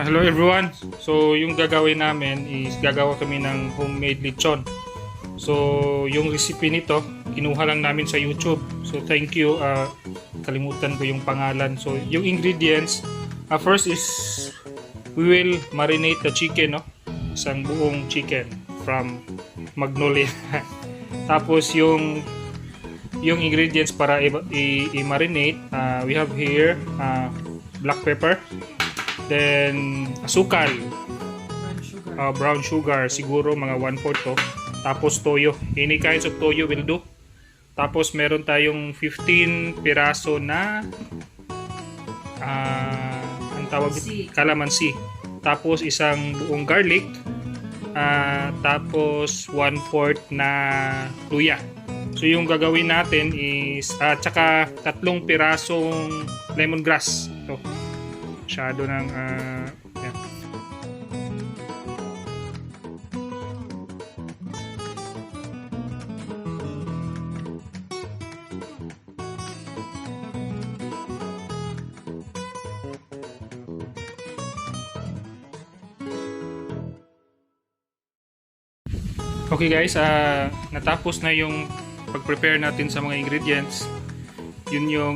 Hello everyone. So yung gagawin namin is gagawa kami ng homemade lechon. So yung recipe nito kinuha lang namin sa YouTube. So thank you. Kalimutan ko yung pangalan. So yung ingredients, first is we will marinate the chicken, no? Isang buong chicken from Magnolia. Tapos yung ingredients para i-marinate, we have here black pepper, then asukal, brown sugar, siguro mga 1/4 to. Tapos toyo, any kinds of toyo will do. Tapos meron tayong 15 piraso na ang tawag calamansi. Tapos isang buong garlic, tapos 1/4 na luya. So yung gagawin natin is tsaka 3 pirasong lemongrass. So masyado ng yan. Okay guys, natapos na yung pag-prepare natin sa mga ingredients. Yun yung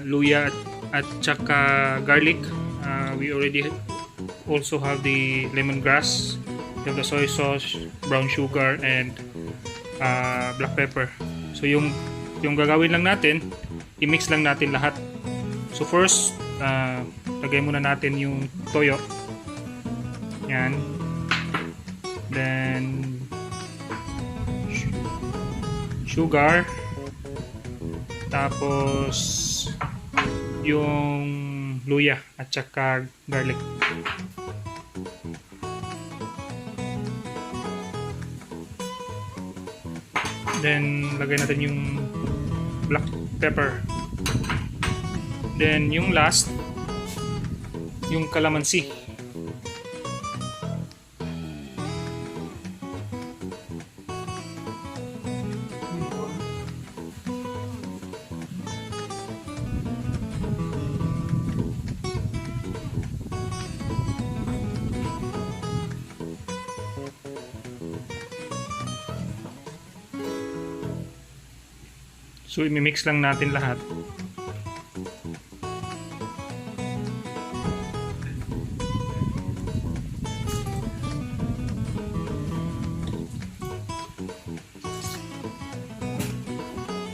luya at saka garlic. We already also have the lemongrass, we have the soy sauce, brown sugar, and black pepper. So yung gagawin lang natin, i-mix lang natin lahat. So first, lagay muna natin yung toyo. Yan. Then sugar. Tapos yung luya at saka garlic. Then lagay natin yung black pepper. Then yung last, yung calamansi. So i-mix lang natin lahat.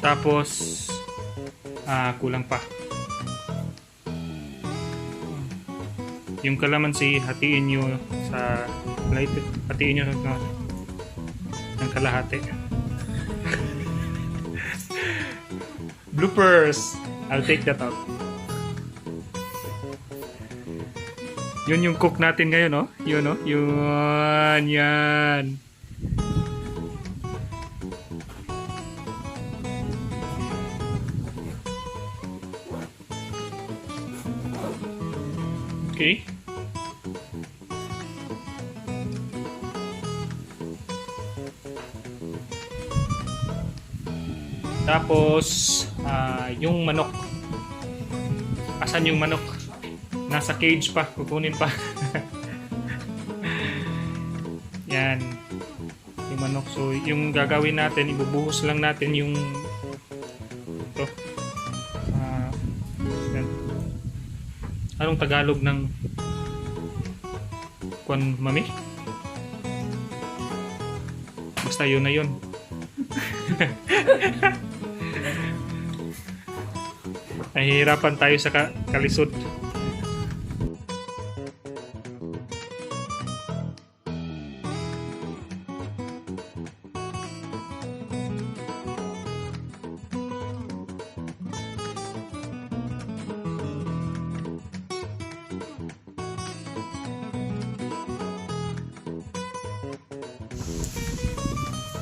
Tapos kulang pa. Yung calamansi, hatiin nyo sa hatiin nyo ng kalahati. Bloopers! I'll take that out. Yun yung cook natin ngayon, no? Yun, no? Yun, yan. Okay. Tapos yung manok. Asan yung manok? Nasa cage pa, kukunin pa. Yan. Yung manok. So yung gagawin natin, ibubuhos lang natin yung ito. Yan. Anong Tagalog ng kwan, mami? Basta yun na yun. Nahihirapan tayo sa kalisod.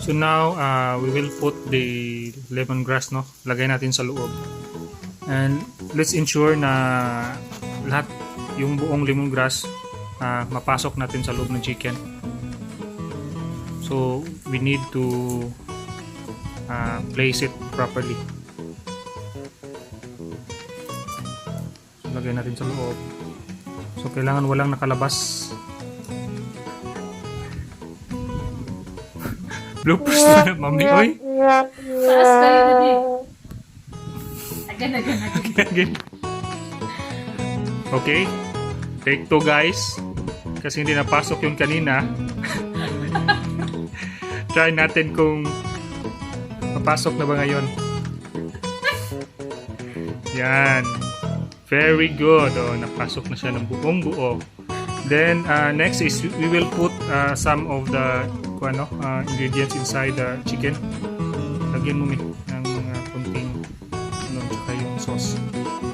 So now, we will put the lemongrass, no? Lagay natin sa loob. And let's ensure na lahat, yung buong lemongrass, mapasok natin sa loob ng chicken. So, we need to place it properly. So, lagay natin sa loob. So, kailangan walang nakalabas. Bloopers na, mami. Oy! Taas kayo na di. Again. Okay. Take 2 guys. Kasi hindi napasok yung kanina. Try natin kung papasok na ba ngayon. Yan. Very good. Oh, napasok na siya ng buong buo. Then, next is we will put some of the ingredients inside the chicken. Lagyan mo ng konting tsaka yung sauce.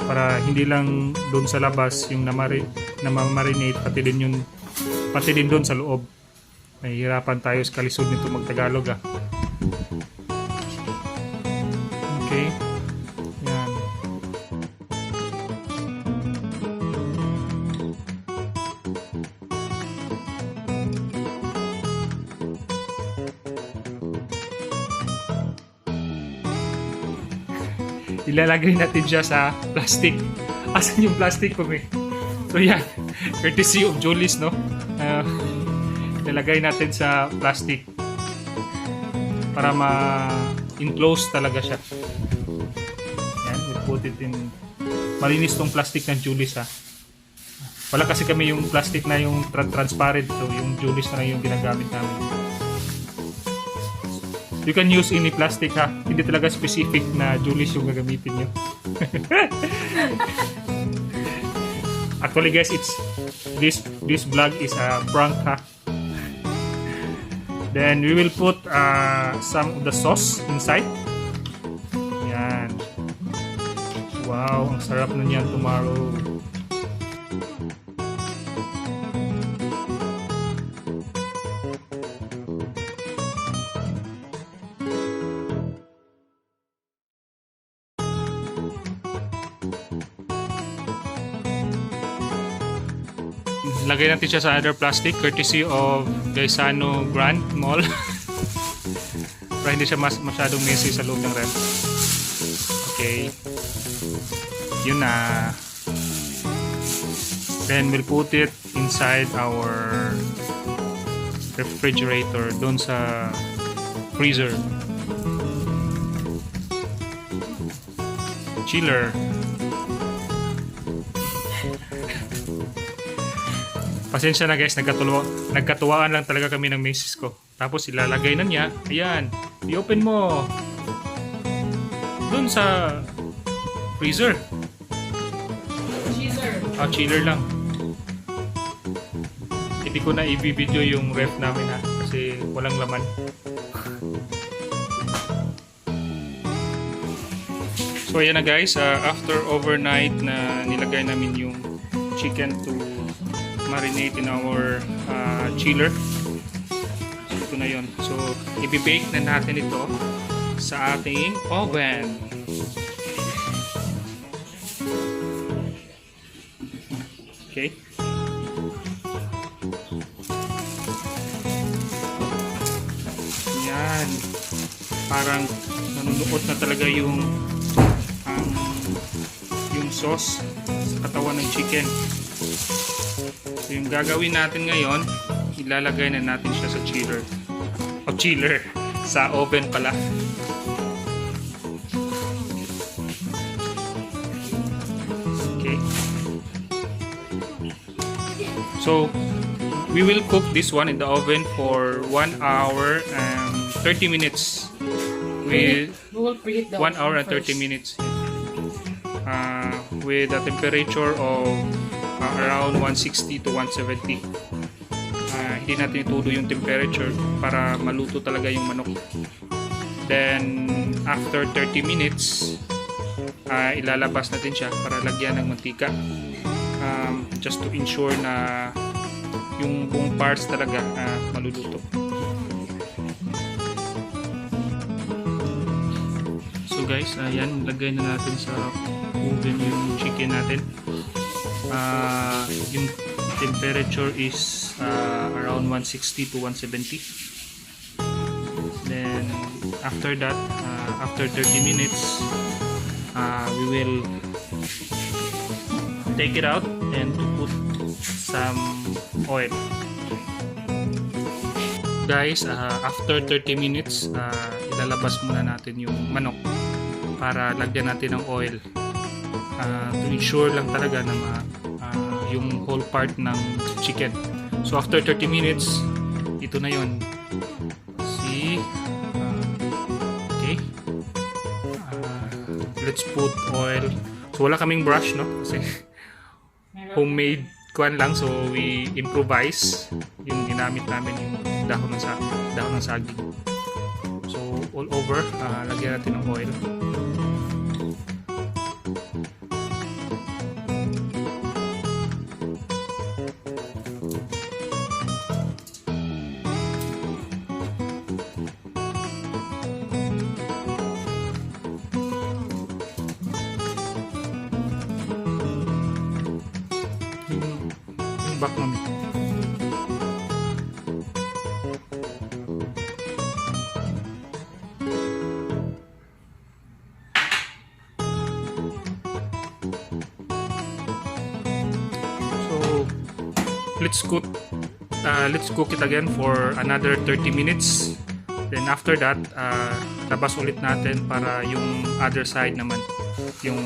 Para hindi lang doon sa labas yung na-marinate, pati din doon sa loob. Mahihirapan tayo sa kalisod nito mag-Tagalog. Okay. Yan. Ilalagay natin siya sa plastic. Asan yung plastic ko So yan, courtesy of Julie's, no? Ilalagay natin sa plastic para ma-enclose talaga siya. Yan, we put it in. Malinis tong plastic ng Julie's, ha. Wala kasi kami yung plastic na yung transparent, so yung Julie's na yung ginagamit namin. You can use any plastic, ha. Hindi talaga specific na Julie's yung gagamitin nyo. Actually guys, this vlog is a prank, ha. Then we will put some of the sauce inside. Yan. Wow, ang sarap na niyan tomorrow. Lagay natin siya sa other plastic courtesy of Gaisano Grand Mall. Para hindi siya masyadong messy sa loob ng ref. Okay. Yun na. Then we'll put it inside our refrigerator doon sa freezer. Chiller. Pasensya na guys, nagkatuwaan lang talaga kami ng misis ko. Tapos ilalagay na niya. Ayan, i-open mo. Doon sa freezer. Chiller lang. Hindi ko na i-video yung ref namin, ha, kasi walang laman. So ayan na guys, after overnight na nilagay namin yung chicken to marinate in our chiller. So ito na yun. So i-bake na natin ito sa ating oven. Okay. Yan. Parang nanunuot na talaga yung sauce sa katawan ng chicken. So yung gagawin natin ngayon, ilalagay na natin siya sa chiller. Sa oven pala. Okay. So we will cook this one in the oven for 1 hour and 30 minutes. We will preheat the 1 hour and 30 minutes. With a temperature of around 160 to 170. Hindi natin itudo yung temperature para maluto talaga yung manok. Then after 30 minutes, ilalabas natin siya para lagyan ng mantika. Just to ensure na yung buong parts talaga maluluto. So guys, ayan, lagay na natin sa oven yung chicken natin. Yung temperature is around 160 to 170. Then after that, after 30 minutes, we will take it out and to put some oil. Guys, after 30 minutes, ilalabas muna natin yung manok para lagyan natin ng oil, to ensure lang talaga na yung whole part ng chicken. So after 30 minutes, ito na yon. See, okay, let's put oil. So wala kaming brush, no, kasi homemade kuan lang, so we improvise. Yung ginamit namin yung dahon ng saging. So all over, lagyan natin ng oil. Yung back mami. Let's cook it again for another 30 minutes. Then after that, labas ulit natin para yung other side naman, yung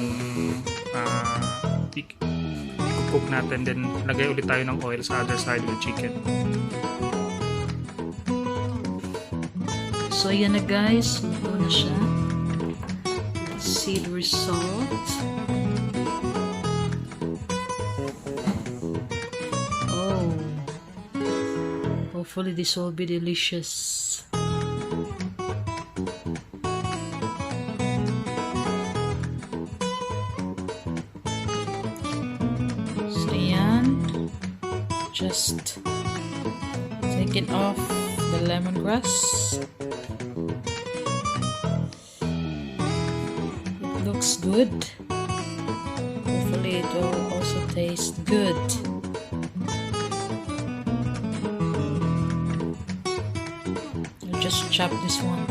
i-cook natin. Then lagay ulit tayo ng oil sa other side with chicken. So yan na guys, luto na siya. Let's see the result. Hopefully this will be delicious. So yan, just taking off the lemongrass. It looks good. Hopefully it will also taste good. Just chop this one.